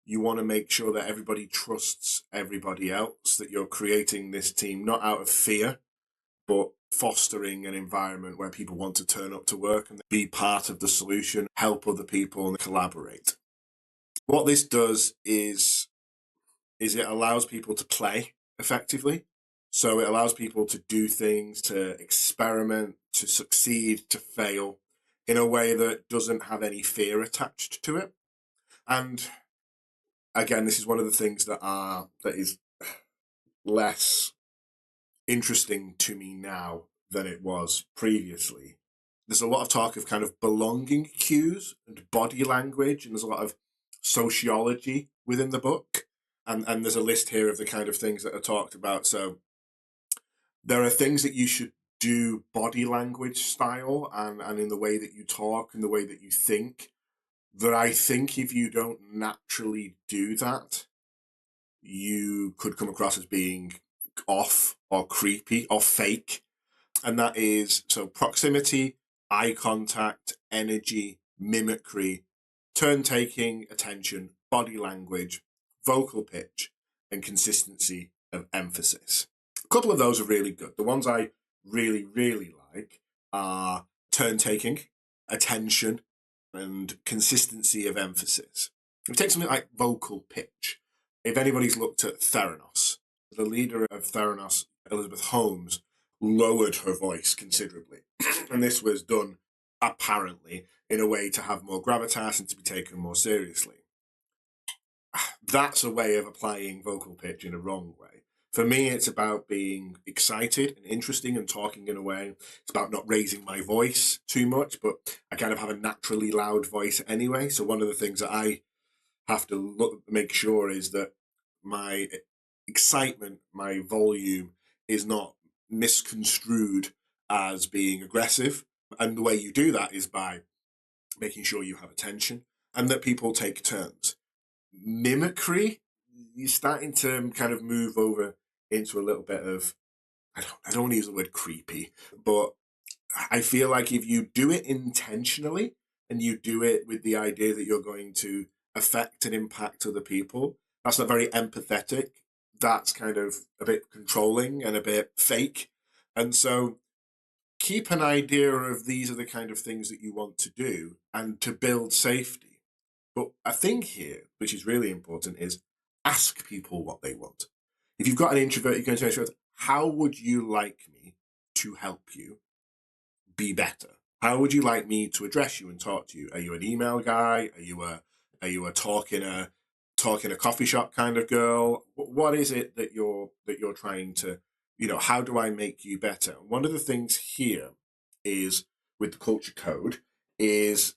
You want to make sure that everybody trusts everybody else, that you're creating this team not out of fear, but fostering an environment where people want to turn up to work and be part of the solution, help other people and collaborate. What this does is it allows people to play effectively. So it allows people to do things, to experiment, to succeed, to fail in a way that doesn't have any fear attached to it. And again, this is one of the things that is less interesting to me now than it was previously. There's a lot of talk of kind of belonging cues and body language, and there's a lot of sociology within the book. And there's a list here of the kind of things that are talked about. So there are things that you should do body language style and in the way that you talk and the way that you think, that I think if you don't naturally do that, you could come across as being off or creepy or fake. And that is, so proximity, eye contact, energy, mimicry, turn taking, attention, body language, vocal pitch, and consistency of emphasis. A couple of those are really good. The ones I really, really like are turn taking, attention, and consistency of emphasis. If we take something like vocal pitch, if anybody's looked at Theranos, the leader of Theranos, Elizabeth Holmes, lowered her voice considerably. And this was done apparently in a way to have more gravitas and to be taken more seriously. That's a way of applying vocal pitch in a wrong way. For me, it's about being excited and interesting and talking in a way. It's about not raising my voice too much, but I kind of have a naturally loud voice anyway. So one of the things that I have to make sure is that my excitement, my volume is not misconstrued as being aggressive. And the way you do that is by making sure you have attention and that people take turns. Mimicry, you're starting to kind of move over into a little bit of, I don't want to use the word creepy, but I feel like if you do it intentionally and you do it with the idea that you're going to affect and impact other people, that's not very empathetic. That's kind of a bit controlling and a bit fake. And so keep an idea of these are the kind of things that you want to do and to build safety. But I think here, which is really important, is ask people what they want. If you've got an introvert, you're going to an introvert, how would you like me to help you be better? How would you like me to address you and talk to you? Are you an email guy? Are you a talking a coffee shop kind of girl? What is it that you're trying to, how do I make you better? One of the things here is with the culture code is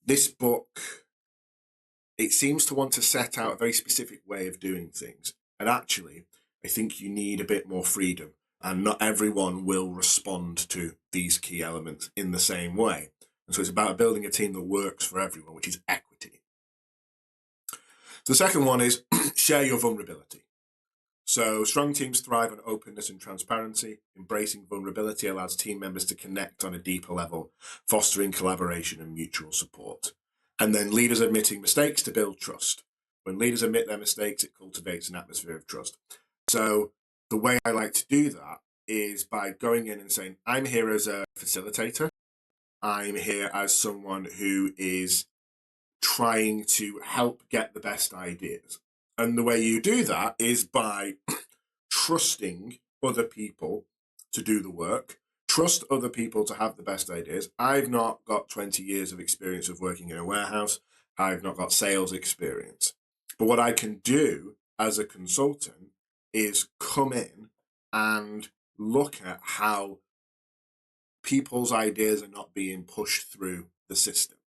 this book, it seems to want to set out a very specific way of doing things. And actually, I think you need a bit more freedom. And not everyone will respond to these key elements in the same way. And so it's about building a team that works for everyone, which is equity. So the second one is share your vulnerability. So strong teams thrive on openness and transparency. Embracing vulnerability allows team members to connect on a deeper level, fostering collaboration and mutual support. And then leaders admitting mistakes to build trust. When leaders admit their mistakes, it cultivates an atmosphere of trust. So the way I like to do that is by going in and saying, I'm here as a facilitator. I'm here as someone who is trying to help get the best ideas. And the way you do that is by trusting other people to do the work, trust other people to have the best ideas. I've not got 20 years of experience of working in a warehouse. I've not got sales experience. But what I can do as a consultant is come in and look at how people's ideas are not being pushed through the system.